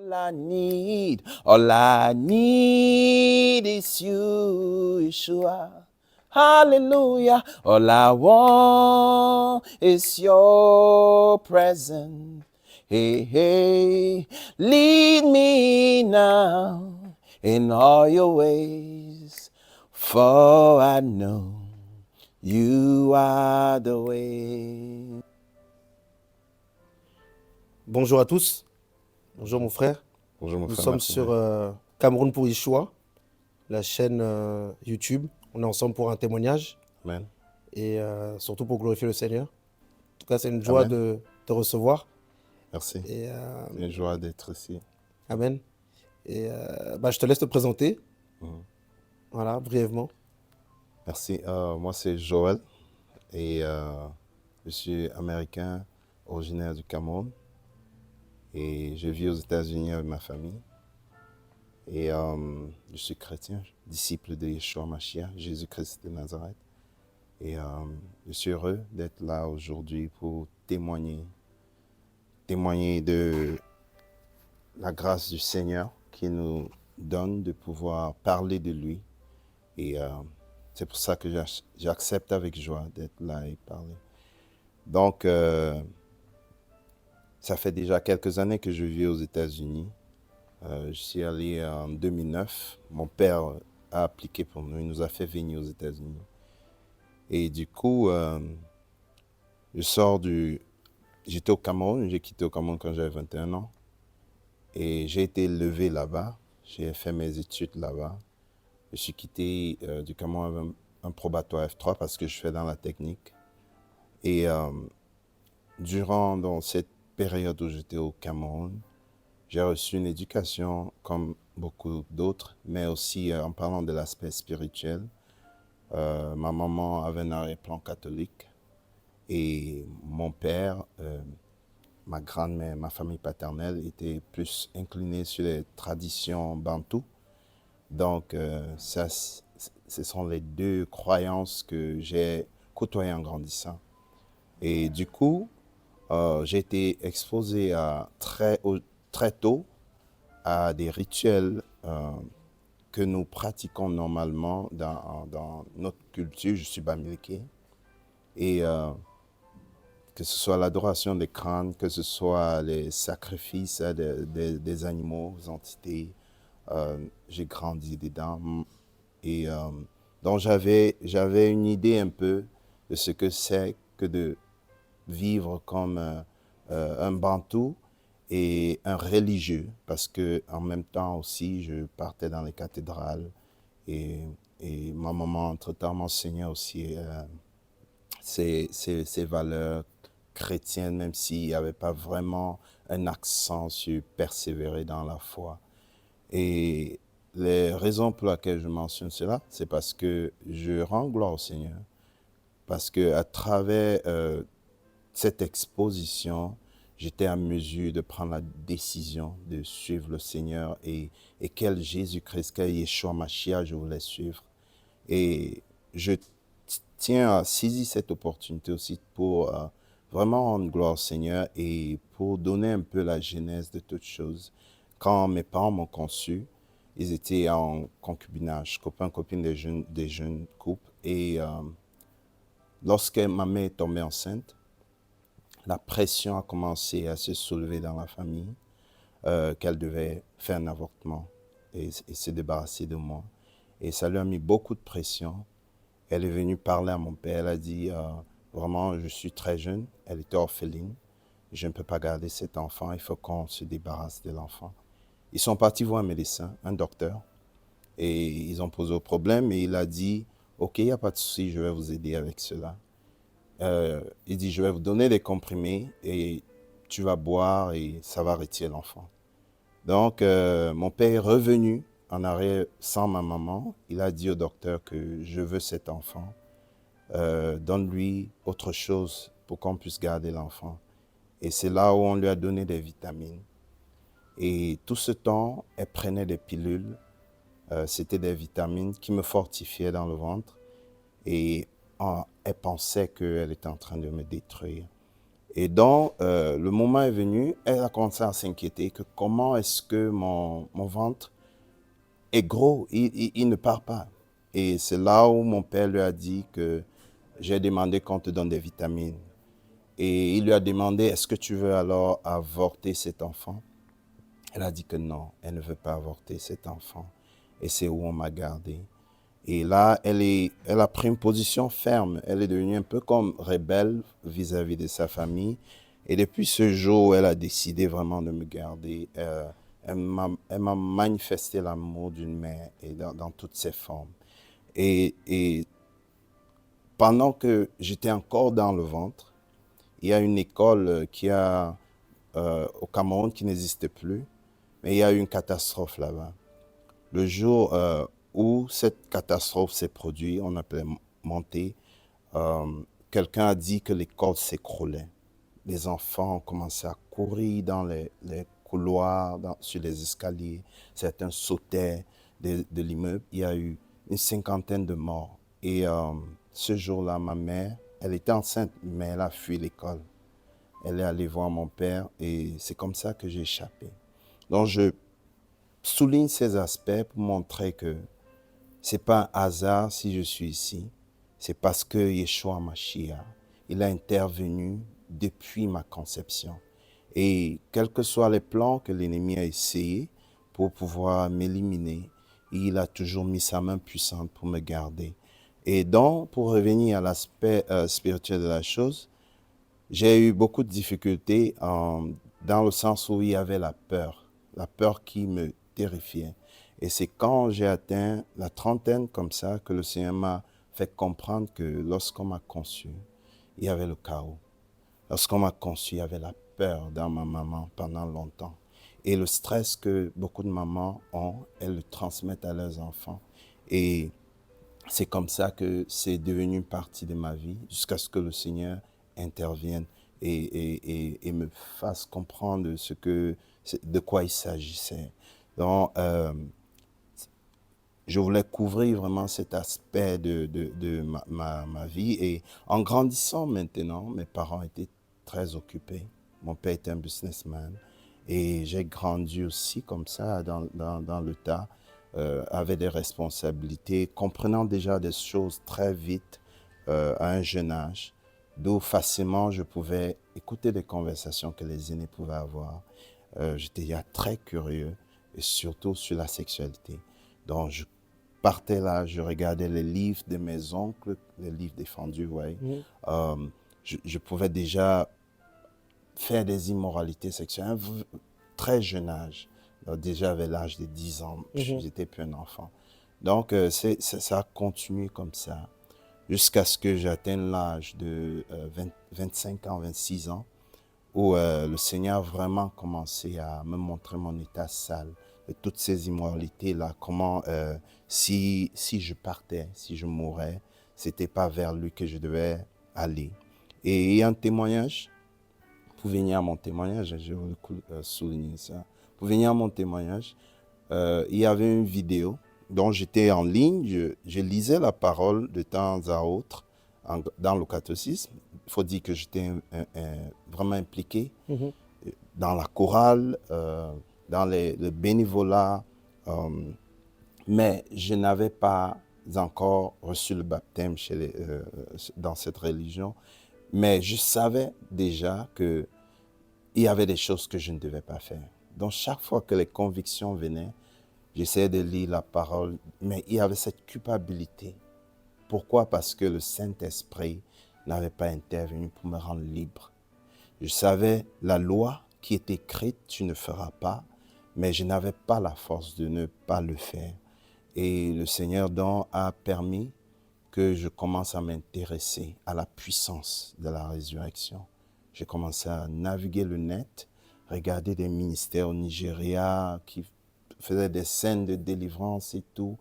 All I need is you, Yeshua. Hallelujah. All I want is your presence. Hey, hey, lead me now in all your ways, for I know you are the way. Bonjour à tous, bonjour mon frère. Bonjour mon Nous frère sommes Martin. sur Cameroun pour Yeshua, la chaîne YouTube. On est ensemble pour un témoignage Amen. et surtout pour glorifier le Seigneur. En tout cas, c'est une joie Amen. de te recevoir. Merci. Et, C'est une joie d'être ici. amen. Et je te laisse te présenter, voilà, brièvement. Merci. Moi, c'est Joël et je suis américain, originaire du Cameroun. Et je vis aux États-Unis avec ma famille. Et je suis chrétien, disciple de Yeshua Mashiach, Jésus-Christ de Nazareth. Et je suis heureux d'être là aujourd'hui pour témoigner de la grâce du Seigneur qui nous donne de pouvoir parler de lui. Et c'est pour ça que j'accepte avec joie d'être là et parler. Donc, ça fait déjà quelques années que je vis aux États-Unis. Je suis allé en 2009. Mon père a appliqué pour nous. Il nous a fait venir aux États-Unis. Et du coup, j'étais au Cameroun. J'ai quitté au Cameroun quand j'avais 21 ans. Et j'ai été élevé là-bas. J'ai fait mes études là-bas. Je suis quitté du Cameroun avec un probatoire F3 parce que je fais dans la technique. Et dans cette période où j'étais au Cameroun, j'ai reçu une éducation comme beaucoup d'autres, mais aussi en parlant de l'aspect spirituel. Ma maman avait un arrière-plan catholique et mon père, ma grand-mère, ma famille paternelle était plus inclinée sur les traditions bantoues. Donc, ce sont les deux croyances que j'ai côtoyées en grandissant. Et du coup, j'ai été exposé très tôt à des rituels que nous pratiquons normalement dans notre culture. Je suis bamileke. Et que ce soit l'adoration des crânes, que ce soit les sacrifices des animaux, des entités, j'ai grandi dedans. Et donc j'avais une idée un peu de ce que c'est que de vivre comme un bantou et un religieux, parce que en même temps aussi, je partais dans les cathédrales et, et ma maman, entre-temps, m'enseignait aussi ces valeurs chrétiennes, même s'il n'y avait pas vraiment un accent sur persévérer dans la foi. Et les raisons pour lesquelles je mentionne cela, c'est parce que je rends gloire au Seigneur, parce qu'à travers cette exposition, j'étais à mesure de prendre la décision de suivre le Seigneur et quel Jésus-Christ, quel Yeshua Mashiach je voulais suivre. Et je tiens à saisir cette opportunité aussi pour vraiment rendre gloire au Seigneur et pour donner un peu la genèse de toutes choses. Quand mes parents m'ont conçu, ils étaient en concubinage, copain-copine des jeunes couples. Et lorsque ma mère est tombée enceinte, la pression a commencé à se soulever dans la famille, qu'elle devait faire un avortement et se débarrasser de moi. Et ça lui a mis beaucoup de pression. Elle est venue parler à mon père, elle a dit, vraiment, je suis très jeune, elle était orpheline, je ne peux pas garder cet enfant, il faut qu'on se débarrasse de l'enfant. Ils sont partis voir un médecin, un docteur, et ils ont posé le problème et il a dit, ok, il n'y a pas de souci, je vais vous aider avec cela. Il dit, je vais vous donner des comprimés et tu vas boire et ça va retirer l'enfant. Donc, mon père est revenu en arrière sans ma maman. Il a dit au docteur que je veux cet enfant. Donne-lui autre chose pour qu'on puisse garder l'enfant. Et c'est là où on lui a donné des vitamines. Et tout ce temps, elle prenait des pilules. C'était des vitamines qui me fortifiaient dans le ventre. Et elle pensait qu'elle était en train de me détruire. Et donc, le moment est venu, elle a commencé à s'inquiéter que comment est-ce que mon ventre est gros, il ne part pas. Et c'est là où mon père lui a dit que j'ai demandé qu'on te donne des vitamines. Et il lui a demandé, est-ce que tu veux alors avorter cet enfant? Elle a dit que non, elle ne veut pas avorter cet enfant. Et c'est où on m'a gardé. Et là, elle a pris une position ferme. Elle est devenue un peu comme rebelle vis-à-vis de sa famille. Et depuis ce jour où elle a décidé vraiment de me garder, elle m'a manifesté l'amour d'une mère et dans toutes ses formes. Et pendant que j'étais encore dans le ventre, il y a une école au Cameroun qui n'existe plus, mais il y a eu une catastrophe là-bas. Le jour où cette catastrophe s'est produite, on appelait monter, euh, quelqu'un a dit que l'école s'écroulait. Les enfants ont commencé à courir dans les couloirs, sur les escaliers. Certains sautaient de l'immeuble. Il y a eu une cinquantaine de morts. Et ce jour-là, ma mère, elle était enceinte, mais elle a fui l'école. Elle est allée voir mon père et c'est comme ça que j'ai échappé. Donc, je souligne ces aspects pour montrer que c'est pas un hasard si je suis ici. C'est parce que Yeshua Mashiach, il a intervenu depuis ma conception. Et quels que soient les plans que l'ennemi a essayé pour pouvoir m'éliminer, il a toujours mis sa main puissante pour me garder. Et donc, pour revenir à l'aspect spirituel de la chose, j'ai eu beaucoup de difficultés dans le sens où il y avait la peur qui me terrifiait. Et c'est quand j'ai atteint la trentaine comme ça que le Seigneur m'a fait comprendre que lorsqu'on m'a conçu, il y avait le chaos. Lorsqu'on m'a conçu, il y avait la peur dans ma maman pendant longtemps. Et le stress que beaucoup de mamans ont, elles le transmettent à leurs enfants. Et c'est comme ça que c'est devenu une partie de ma vie jusqu'à ce que le Seigneur intervienne et me fasse comprendre de quoi il s'agissait. Donc, je voulais couvrir vraiment cet aspect de ma vie. Et en grandissant maintenant, mes parents étaient très occupés. Mon père était un businessman. Et j'ai grandi aussi comme ça dans le tas, avec des responsabilités, comprenant déjà des choses très vite à un jeune âge, d'où facilement je pouvais écouter des conversations que les aînés pouvaient avoir. J'étais déjà très curieux, et surtout sur la sexualité. Donc, je partais là, je regardais les livres de mes oncles, les livres défendus, ouais. Euh, je pouvais déjà faire des immoralités sexuelles à un très jeune âge. Donc, déjà, à l'âge de 10 ans, j'étais plus un enfant. Donc, ça a continué comme ça jusqu'à ce que j'atteigne l'âge de 25 ans, 26 ans, où le Seigneur a vraiment commencé à me montrer mon état sale, de toutes ces immoralités-là, comment si je partais, si je mourais, c'était pas vers lui que je devais aller. Et il y a un témoignage, pour venir à mon témoignage, je veux souligner ça, pour venir à mon témoignage, il y avait une vidéo dont j'étais en ligne, je lisais la parole de temps à autre dans le catéchisme. Il faut dire que j'étais vraiment impliqué dans la chorale, dans le bénévolat, mais je n'avais pas encore reçu le baptême dans cette religion. Mais je savais déjà qu'il y avait des choses que je ne devais pas faire. Donc chaque fois que les convictions venaient, j'essayais de lire la parole, mais il y avait cette culpabilité. Pourquoi? Parce que le Saint-Esprit n'avait pas intervenu pour me rendre libre. Je savais la loi qui est écrite, tu ne feras pas, mais je n'avais pas la force de ne pas le faire. Et le Seigneur donc a permis que je commence à m'intéresser à la puissance de la résurrection. J'ai commencé à naviguer le net, regarder des ministères au Nigeria qui faisaient des scènes de délivrance et tout.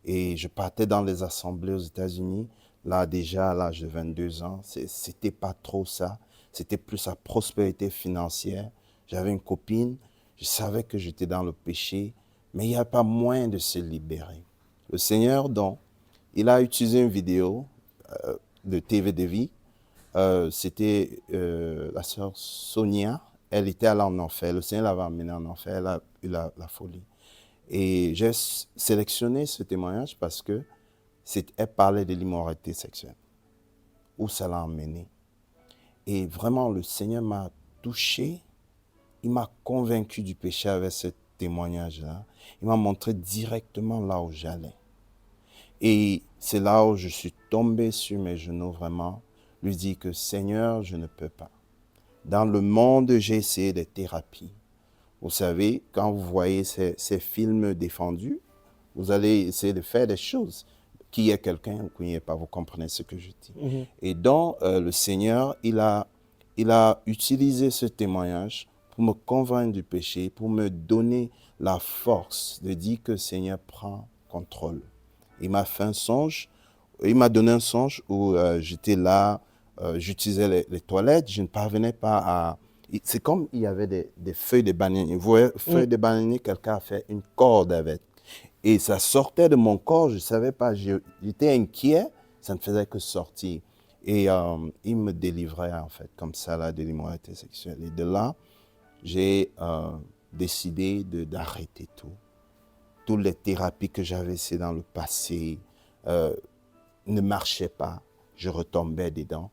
Et je partais dans les assemblées aux États-Unis. Là, déjà, à l'âge de 22 ans, c'était pas trop ça. C'était plus la prospérité financière. J'avais une copine, je savais que j'étais dans le péché, mais il n'y a pas moyen de se libérer. Le Seigneur, donc, il a utilisé une vidéo de TV de vie C'était la sœur Sonia. Elle était allée en enfer. Le Seigneur l'avait emmenée en enfer. Elle a eu la folie. Et j'ai sélectionné ce témoignage parce que elle parlait de l'immoralité sexuelle, où ça l'a emmenée. Et vraiment, le Seigneur m'a touché. Il m'a convaincu du péché avec ce témoignage-là. Il m'a montré directement là où j'allais. Et c'est là où je suis tombé sur mes genoux vraiment, lui dire que Seigneur, je ne peux pas. Dans le monde, j'ai essayé des thérapies. Vous savez, quand vous voyez ces films défendus, vous allez essayer de faire des choses. Qui est quelqu'un ou qui n'est pas, vous comprenez ce que je dis. Et donc, le Seigneur, il a utilisé ce témoignage pour me convaincre du péché, pour me donner la force de dire que le Seigneur prend contrôle. Il m'a fait un songe, il m'a donné un songe où j'étais là, j'utilisais les toilettes, je ne parvenais pas à... C'est comme il y avait des feuilles de bananier. Vous voyez, feuilles de bananier, quelqu'un a fait une corde avec. Et ça sortait de mon corps, je ne savais pas, j'étais inquiet, ça ne faisait que sortir. Et il me délivrait en fait, comme ça, là, de l'immoralité sexuelle. Et de là, j'ai décidé d'arrêter tout. Toutes les thérapies que j'avais essayées dans le passé ne marchaient pas, je retombais dedans.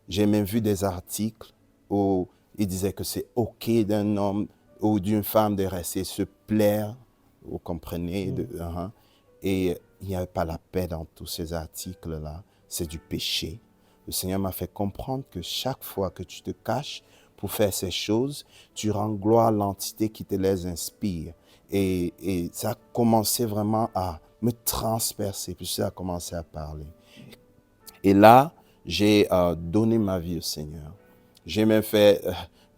J'ai même vu des articles où ils disaient que c'est OK d'un homme ou d'une femme de rester se plaire, vous comprenez, et il n'y avait pas la paix dans tous ces articles-là, c'est du péché. Le Seigneur m'a fait comprendre que chaque fois que tu te caches pour faire ces choses, tu rends gloire à l'entité qui te les inspire. Et ça a commencé vraiment à me transpercer, puis ça a commencé à parler. Et là, j'ai donné ma vie au Seigneur. J'ai même fait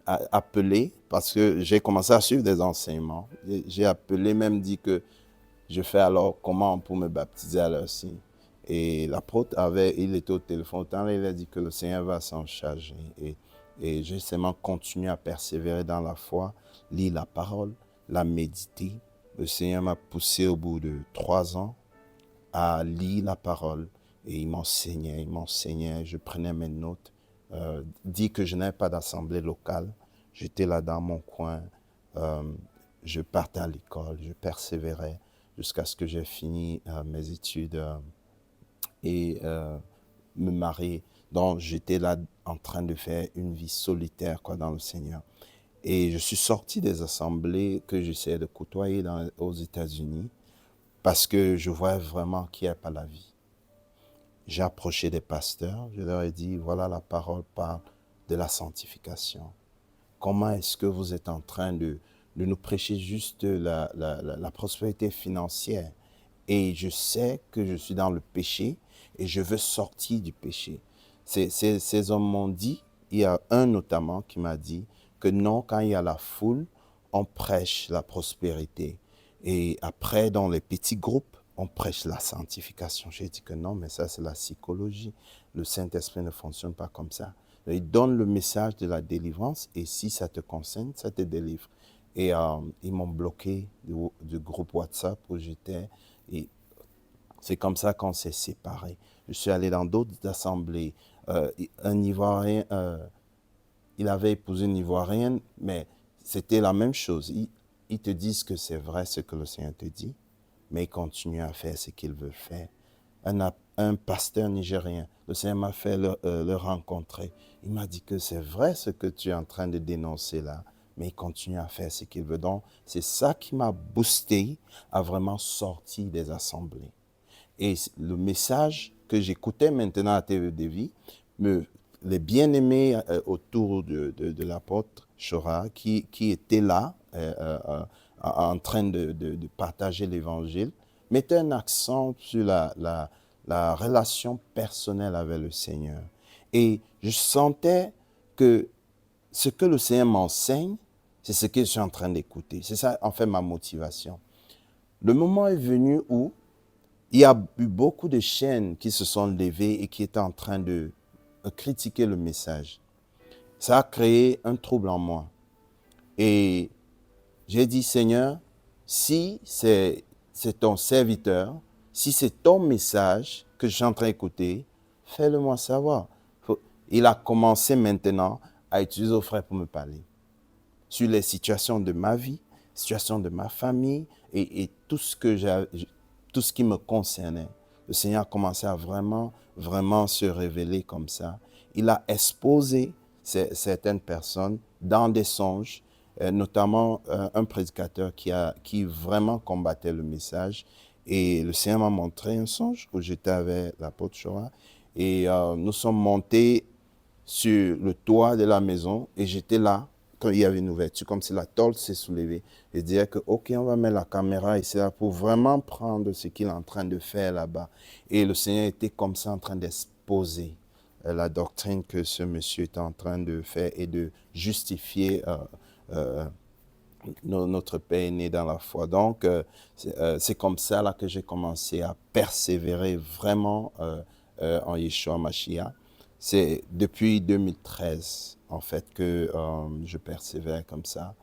appeler, parce que j'ai commencé à suivre des enseignements. J'ai appelé, même dit que je fais alors comment pour me baptiser à l'heure ci. Et l'apôtre il était au téléphone, autant il a dit que le Seigneur va s'en charger. Et j'ai seulement continué à persévérer dans la foi, lire la parole, la méditer. Le Seigneur m'a poussé au bout de 3 ans à lire la parole. Et il m'enseignait, je prenais mes notes. Dit que je n'avais pas d'assemblée locale. J'étais là dans mon coin. Je partais à l'école, je persévérais jusqu'à ce que j'ai fini mes études et me marier. Donc, j'étais là en train de faire une vie solitaire dans le Seigneur. Et je suis sorti des assemblées que j'essayais de côtoyer aux États-Unis parce que je voyais vraiment qu'il n'y a pas la vie. J'ai approché des pasteurs, je leur ai dit, voilà, la parole parle de la sanctification. Comment est-ce que vous êtes en train de nous prêcher juste la prospérité financière? Et je sais que je suis dans le péché et je veux sortir du péché. Ces hommes m'ont dit, il y a un notamment qui m'a dit que non, quand il y a la foule, on prêche la prospérité. Et après, dans les petits groupes, on prêche la sanctification. J'ai dit que non, mais ça, c'est la psychologie. Le Saint-Esprit ne fonctionne pas comme ça. Il donne le message de la délivrance et si ça te concerne, ça te délivre. Et ils m'ont bloqué du groupe WhatsApp où j'étais. Et c'est comme ça qu'on s'est séparés. Je suis allé dans d'autres assemblées. Un Ivoirien, il avait épousé une Ivoirienne, mais c'était la même chose. Ils te disent que c'est vrai ce que le Seigneur te dit, mais ils continuent à faire ce qu'ils veulent faire. Un pasteur nigérien, le Seigneur m'a fait le rencontrer. Il m'a dit que c'est vrai ce que tu es en train de dénoncer là, mais il continue à faire ce qu'il veut. Donc, c'est ça qui m'a boosté à vraiment sortir des assemblées. Et le message que j'écoutais maintenant à TV de Vie, les bien-aimés autour de l'apôtre Chora, qui étaient là, en train de partager l'évangile, mettaient un accent sur la relation personnelle avec le Seigneur. Et je sentais que ce que le Seigneur m'enseigne, c'est ce que je suis en train d'écouter. C'est ça, en fait, ma motivation. Le moment est venu où il y a eu beaucoup de chaînes qui se sont levées et qui étaient en train de critiquer le message. Ça a créé un trouble en moi. Et j'ai dit, Seigneur, si c'est ton serviteur, si c'est ton message que je suis en train d'écouter, fais-le moi savoir. il a commencé maintenant à utiliser vos frères pour me parler sur les situations de ma vie, situations de ma famille et tout ce tout ce qui me concernait. Le Seigneur a commencé à vraiment se révéler comme ça. Il a exposé certaines personnes dans des songes, notamment un prédicateur qui vraiment combattait le message. Et le Seigneur m'a montré un songe où j'étais avec l'apôtre Shoah. Et nous sommes montés sur le toit de la maison et j'étais là quand il y avait une ouverture, comme si la tôle s'est soulevée. Je disais que, OK, on va mettre la caméra ici là pour vraiment prendre ce qu'il est en train de faire là-bas. Et le Seigneur était comme ça en train d'exposer la doctrine que ce monsieur était en train de faire et de justifier notre Père est né dans la foi. Donc, c'est comme ça là que j'ai commencé à persévérer vraiment en Yeshua Mashiach. C'est depuis 2013, en fait, que je persévère comme ça.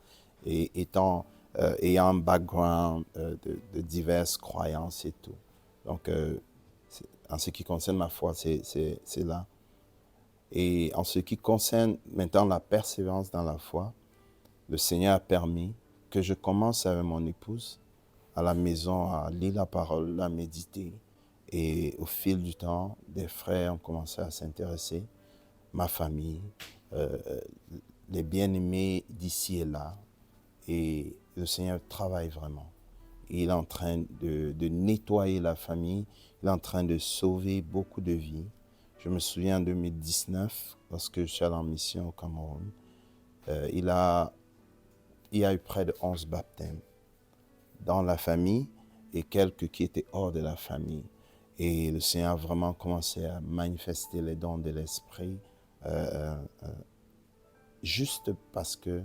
Et ayant un background de diverses croyances et tout. Donc, en ce qui concerne ma foi, c'est là. Et en ce qui concerne maintenant la persévérance dans la foi, le Seigneur a permis que je commence avec mon épouse à la maison à lire la parole, à méditer. Et au fil du temps, des frères ont commencé à s'intéresser, ma famille, les bien-aimés d'ici et là. Et le Seigneur travaille vraiment. Il est en train de nettoyer la famille, il est en train de sauver beaucoup de vies. Je me souviens en 2019, lorsque je suis allé en mission au Cameroun, il y a eu près de 11 baptêmes dans la famille et quelques qui étaient hors de la famille. Et le Seigneur a vraiment commencé à manifester les dons de l'Esprit juste parce que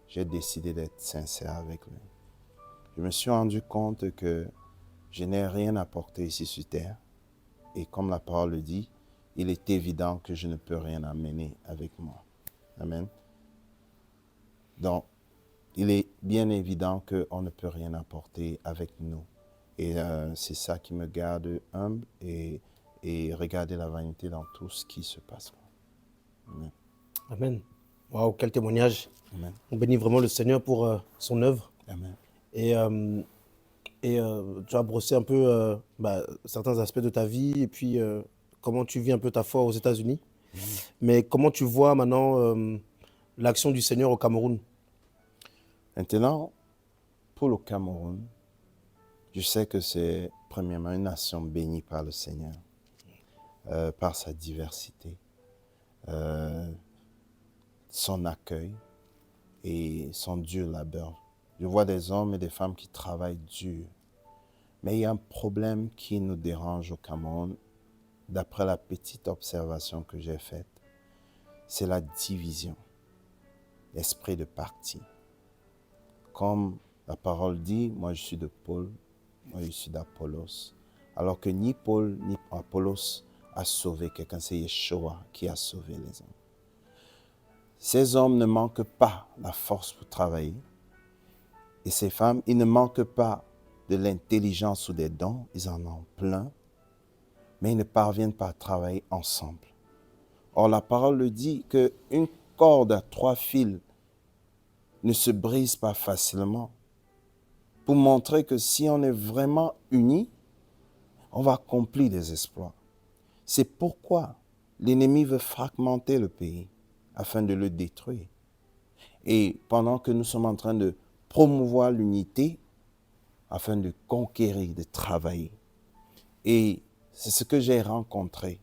j'ai décidé d'être sincère avec lui. Je me suis rendu compte que je n'ai rien apporté ici sur terre. Et comme la parole le dit, il est évident que je ne peux rien amener avec moi. Amen. Donc, il est bien évident qu'on ne peut rien apporter avec nous. Et c'est ça qui me garde humble et regarder la vanité dans tout ce qui se passe. Amen. Amen. Waouh, quel témoignage. Amen. On bénit vraiment le Seigneur pour son œuvre. Amen. Et tu as brossé un peu certains aspects de ta vie et puis comment tu vis un peu ta foi aux États-Unis. Mais comment tu vois maintenant l'action du Seigneur au Cameroun? Maintenant, pour le Cameroun, je sais que c'est premièrement une nation bénie par le Seigneur, par sa diversité, son accueil et son dur labeur. Je vois des hommes et des femmes qui travaillent dur. Mais il y a un problème qui nous dérange au Cameroun, d'après la petite observation que j'ai faite. C'est la division, l'esprit de parti. Comme la parole dit, moi je suis de Paul, moi je suis d'Apollos. Alors que ni Paul ni Apollos a sauvé quelqu'un, c'est Yeshua qui a sauvé les hommes. Ces hommes ne manquent pas la force pour travailler. Et ces femmes, ils ne manquent pas de l'intelligence ou des dons, ils en ont plein, mais ils ne parviennent pas à travailler ensemble. Or, la parole le dit qu'une corde à 3 fils ne se brise pas facilement, pour montrer que si on est vraiment unis, on va accomplir des exploits. C'est pourquoi l'ennemi veut fragmenter le pays afin de le détruire. Et pendant que nous sommes en train de promouvoir l'unité afin de conquérir, de travailler. Et c'est ce que j'ai rencontré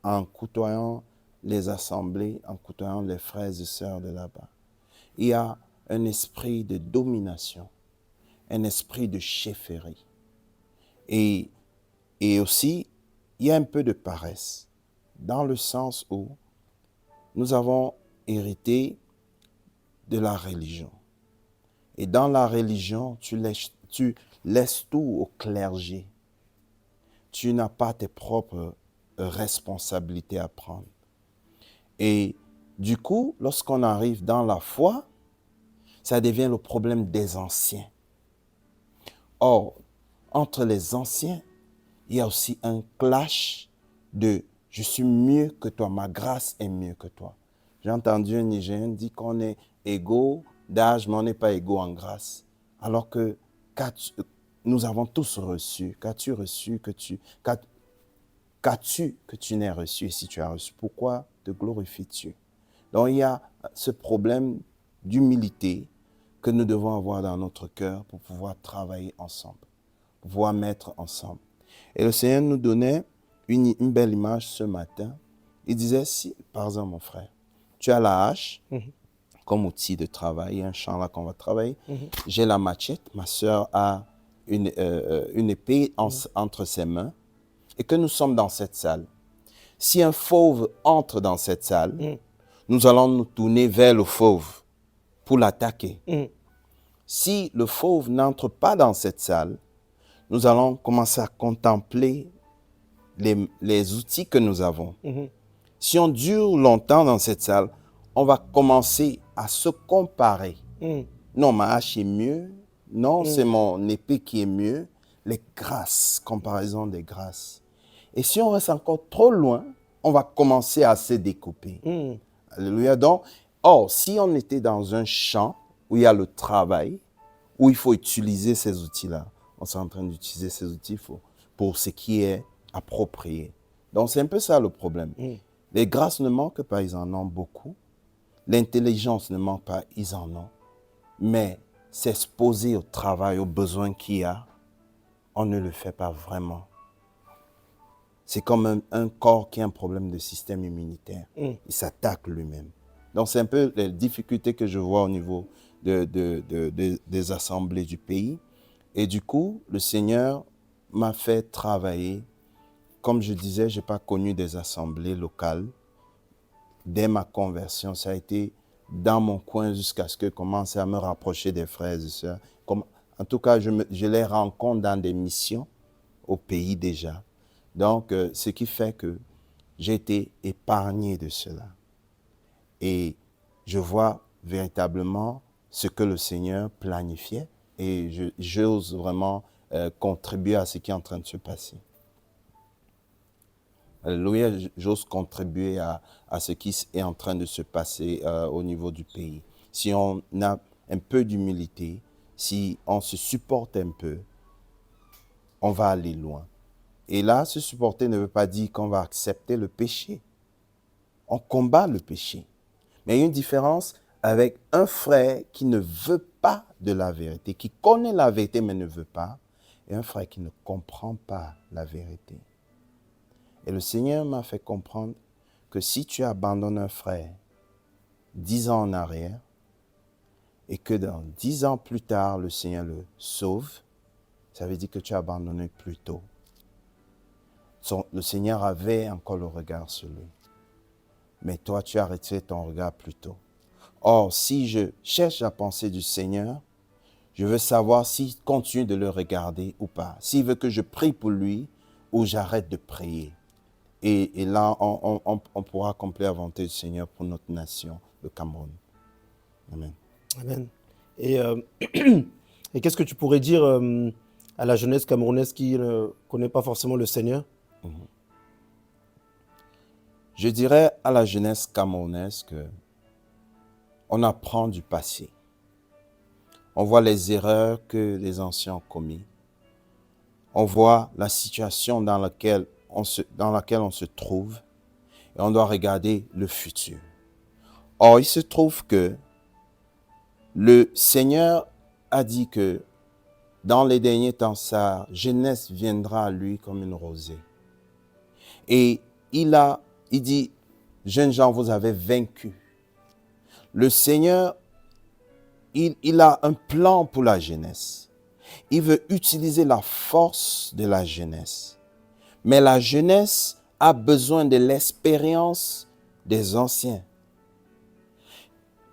en côtoyant les assemblées, en côtoyant les frères et sœurs de là-bas. Il y a un esprit de domination, un esprit de chefferie. Et aussi, il y a un peu de paresse, dans le sens où nous avons hérité de la religion. Et dans la religion, tu laisses tout au clergé. Tu n'as pas tes propres responsabilités à prendre. Et du coup, lorsqu'on arrive dans la foi, ça devient le problème des anciens. Or, entre les anciens, il y a aussi un clash de Je suis mieux que toi. Ma grâce est mieux que toi. J'ai entendu un Nigérien dire qu'on est égaux d'âge, mais on n'est pas égaux en grâce. Alors que nous avons tous reçu. Qu'as-tu reçu qu'as-tu que tu n'aies reçu? Et si tu as reçu, pourquoi te glorifies-tu? Donc il y a ce problème d'humilité que nous devons avoir dans notre cœur pour pouvoir travailler ensemble, pour pouvoir mettre ensemble. Et le Seigneur nous donnait une belle image ce matin. Il disait, si, par exemple, mon frère, tu as la hache comme outil de travail, il y a un champ là qu'on va travailler. J'ai la machette, ma soeur a une épée entre ses mains, et que nous sommes dans cette salle. Si un fauve entre dans cette salle, nous allons nous tourner vers le fauve pour l'attaquer. Si le fauve n'entre pas dans cette salle, nous allons commencer à contempler les outils que nous avons. Si on dure longtemps dans cette salle, on va commencer à se comparer. Non, ma hache est mieux. Non, c'est mon épée qui est mieux. Les grâces, comparaison des grâces. Et si on reste encore trop loin, on va commencer à se découper. Alléluia. Donc, si on était dans un champ où il y a le travail, où il faut utiliser ces outils-là, on est en train d'utiliser ces outils pour ce qui est approprié. Donc, c'est un peu ça le problème. Les grâces ne manquent pas, ils en ont beaucoup. L'intelligence ne manque pas, ils en ont. Mais s'exposer au travail, aux besoins qu'il y a, on ne le fait pas vraiment. C'est comme un corps qui a un problème de système immunitaire. Il s'attaque lui-même. Donc, c'est un peu les difficultés que je vois au niveau des assemblées du pays. Et du coup, le Seigneur m'a fait travailler. Comme je disais, je n'ai pas connu des assemblées locales. Dès ma conversion, ça a été dans mon coin jusqu'à ce que je commence à me rapprocher des frères et sœurs. En tout cas, je les rencontre dans des missions au pays déjà. Donc, ce qui fait que j'ai été épargné de cela. Et je vois véritablement ce que le Seigneur planifiait et j'ose vraiment contribuer à ce qui est en train de se passer. Alléluia, j'ose contribuer à ce qui est en train de se passer au niveau du pays. Si on a un peu d'humilité, si on se supporte un peu, on va aller loin. Et là, se supporter ne veut pas dire qu'on va accepter le péché. On combat le péché. Mais il y a une différence avec un frère qui ne veut pas de la vérité, qui connaît la vérité mais ne veut pas, et un frère qui ne comprend pas la vérité. Et le Seigneur m'a fait comprendre que si tu abandonnes un frère 10 ans en arrière, et que dans 10 ans plus tard, le Seigneur le sauve, ça veut dire que tu as abandonné plus tôt. Le Seigneur avait encore le regard sur lui. Mais toi, tu as retiré ton regard plus tôt. Or, si je cherche la pensée du Seigneur, je veux savoir s'il continue de le regarder ou pas. S'il veut que je prie pour lui ou j'arrête de prier. Et là, on pourra accomplir la volonté du Seigneur pour notre nation, le Cameroun. Amen. Amen. Et, et qu'est-ce que tu pourrais dire à la jeunesse camerounaise qui ne connaît pas forcément le Seigneur? Je dirais à la jeunesse camerounaise que on apprend du passé. On voit les erreurs que les anciens ont commises. On voit la situation dans laquelle on se trouve et on doit regarder le futur. Or, il se trouve que le Seigneur a dit que dans les derniers temps, sa jeunesse viendra à lui comme une rosée. Et il dit, jeunes gens, vous avez vaincu. Le Seigneur, il a un plan pour la jeunesse. Il veut utiliser la force de la jeunesse. Mais la jeunesse a besoin de l'expérience des anciens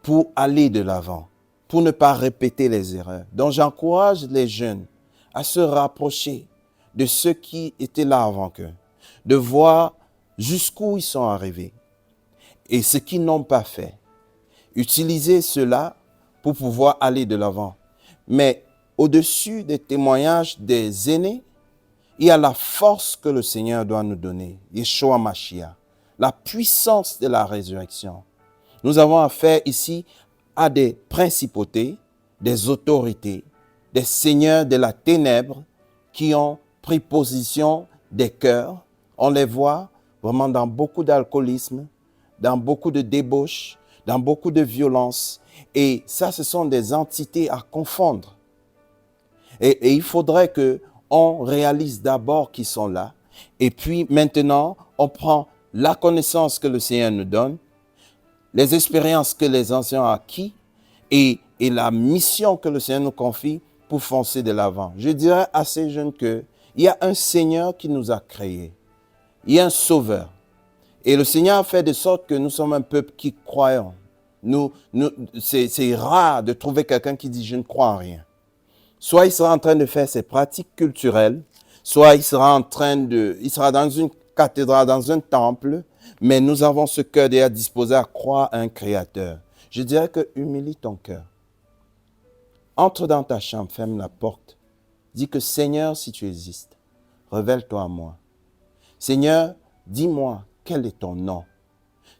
pour aller de l'avant, pour ne pas répéter les erreurs. Donc j'encourage les jeunes à se rapprocher de ceux qui étaient là avant qu'eux, de voir jusqu'où ils sont arrivés et ce qu'ils n'ont pas fait. Utiliser cela pour pouvoir aller de l'avant. Mais au-dessus des témoignages des aînés, il y a la force que le Seigneur doit nous donner, Yeshua Mashiach, la puissance de la résurrection. Nous avons affaire ici à des principautés, des autorités, des seigneurs de la ténèbre qui ont pris position des cœurs. On les voit vraiment dans beaucoup d'alcoolisme, dans beaucoup de débauche, dans beaucoup de violence. Et ça, ce sont des entités à confondre. Et il faudrait qu'on réalise d'abord qu'ils sont là. Et puis maintenant, on prend la connaissance que le Seigneur nous donne, les expériences que les anciens ont acquis et la mission que le Seigneur nous confie pour foncer de l'avant. Je dirais à ces jeunes qu'il y a un Seigneur qui nous a créés. Il y a un Sauveur. Et le Seigneur a fait de sorte que nous sommes un peuple qui croyons. C'est rare de trouver quelqu'un qui dit « je ne crois en rien ». Soit il sera en train de faire ses pratiques culturelles, soit il sera dans une cathédrale, dans un temple, mais nous avons ce cœur déjà disposé à croire à un Créateur. Je dirais que humilie ton cœur. Entre dans ta chambre, ferme la porte. Dis que Seigneur, si tu existes, révèle-toi à moi. Seigneur, dis-moi quel est ton nom.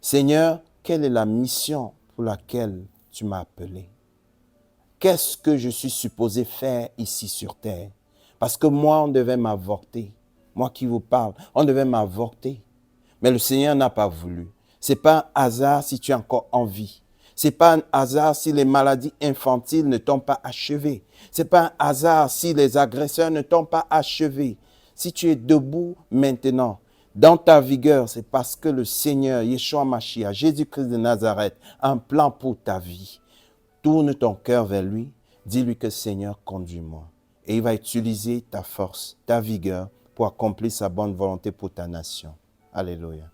Seigneur, quelle est la mission pour laquelle tu m'as appelé? Qu'est-ce que je suis supposé faire ici sur terre? Parce que moi, on devait m'avorter. Moi qui vous parle, on devait m'avorter. Mais le Seigneur n'a pas voulu. Ce n'est pas un hasard si tu es encore en vie. Ce n'est pas un hasard si les maladies infantiles ne t'ont pas achevé. Ce n'est pas un hasard si les agresseurs ne t'ont pas achevé. Si tu es debout maintenant, dans ta vigueur, c'est parce que le Seigneur, Yeshua Mashiach, Jésus-Christ de Nazareth, a un plan pour ta vie. Tourne ton cœur vers lui, dis-lui que Seigneur, conduis-moi. Et il va utiliser ta force, ta vigueur pour accomplir sa bonne volonté pour ta nation. Alléluia.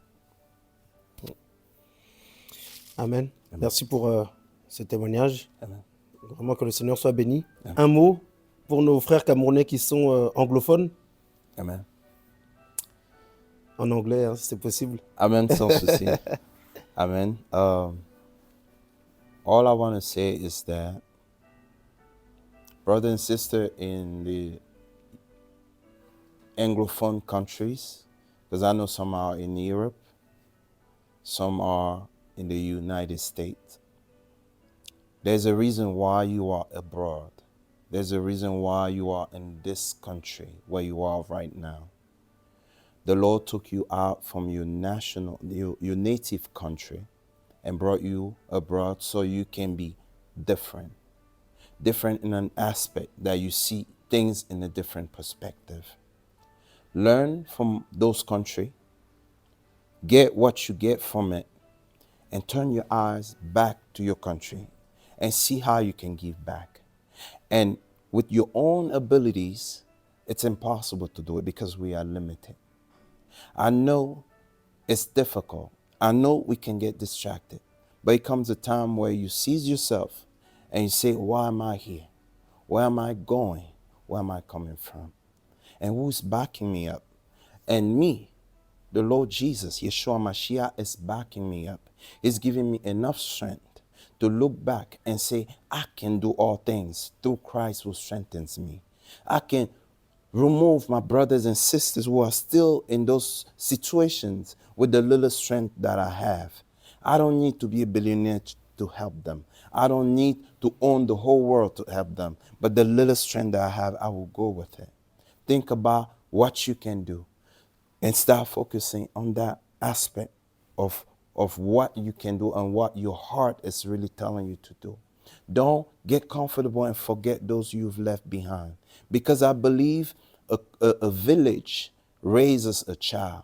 Amen. Amen. Merci pour ce témoignage. Amen. Vraiment que le Seigneur soit béni. Amen. Un mot pour nos frères camerounais qui sont anglophones, Amen. en anglais, hein, si c'est possible. Amen, sans souci. Amen. All I want to say is that, brother and sister in the Anglophone countries, because I know some are in Europe, some are in the United States. There's a reason why you are abroad. There's a reason why you are in this country where you are right now. The Lord took you out from your native country and brought you abroad so you can be different. Different in an aspect that you see things in a different perspective. Learn from those countries. Get what you get from it. And turn your eyes back to your country and see how you can give back. And with your own abilities, it's impossible to do it because we are limited. I know it's difficult. I know we can get distracted. But it comes a time where you seize yourself and you say, why am I here? Where am I going? Where am I coming from? And who's backing me up? And me, the Lord Jesus, Yeshua Mashiach, is backing me up. He's giving me enough strength to look back and say, I can do all things through Christ who strengthens me. I can remove my brothers and sisters who are still in those situations with the little strength that I have. I don't need to be a billionaire to help them. I don't need to own the whole world to help them. But the little strength that I have, I will go with it. Think about what you can do and start focusing on that aspect of what you can do and what your heart is really telling you to do. Don't get comfortable and forget those you've left behind. Because I believe a village raises a child.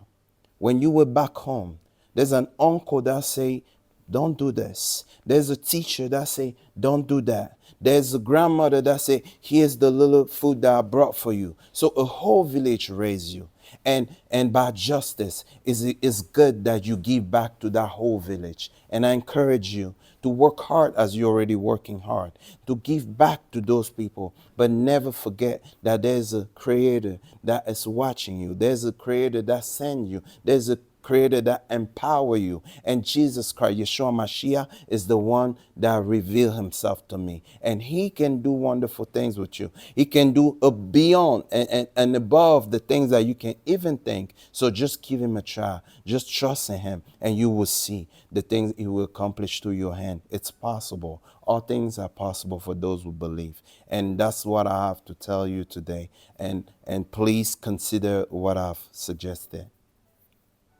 When you were back home, there's an uncle that say, don't do this. There's a teacher that say, don't do that. There's a grandmother that say, here's the little food that I brought for you. So a whole village raised you. And by justice, it's good that you give back to that whole village. And I encourage you to work hard as you're already working hard, to give back to those people, but never forget that there's a creator that is watching you. There's a creator that sent you. There's a creator that empower you. And Jesus Christ, Yeshua Mashiach, is the one that revealed himself to me. And he can do wonderful things with you. He can do beyond and above the things that you can even think. So just give him a try. Just trust in him, and you will see the things he will accomplish through your hand. It's possible. All things are possible for those who believe. And that's what I have to tell you today. And please consider what I've suggested.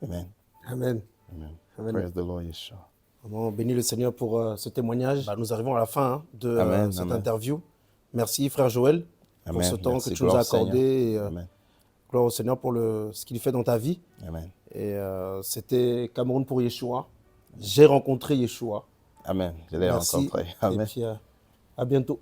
Amen. Amen. Amen. Amen. Praise the Lord Yeshua. Vraiment, bénis le Seigneur pour ce témoignage. Nous arrivons à la fin de Amen, cette amen. interview. Merci, frère Joël, pour Amen. ce temps Merci, que tu nous as gloire au Seigneur. accordé. Et, Amen. gloire au Seigneur pour ce qu'il fait dans ta vie. Amen. Et c'était Cameroun pour Yeshua. J'ai rencontré Yeshua. Amen. Je l'ai Merci. rencontré. Amen. Et puis, à bientôt.